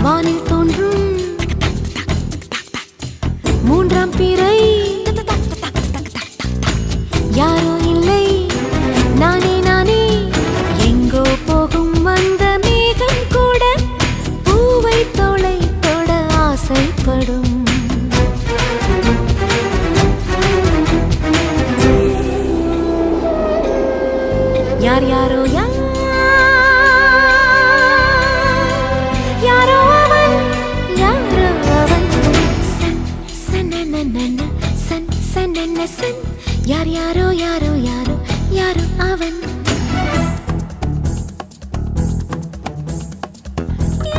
வானில் தோன்றும் மூன்றாம் பிறை யாரோ இல்லை நானே நானே எங்கோ போகும் அந்த மேகம் கூட பூவை தோளை தொட ஆசைப்படும் யார் யாரோ யாரோ அவன் யாரோ அவன் சன் சன் சன் சன் சன் யார் யாரோ யாரோ யாரோ யாரோ அவன்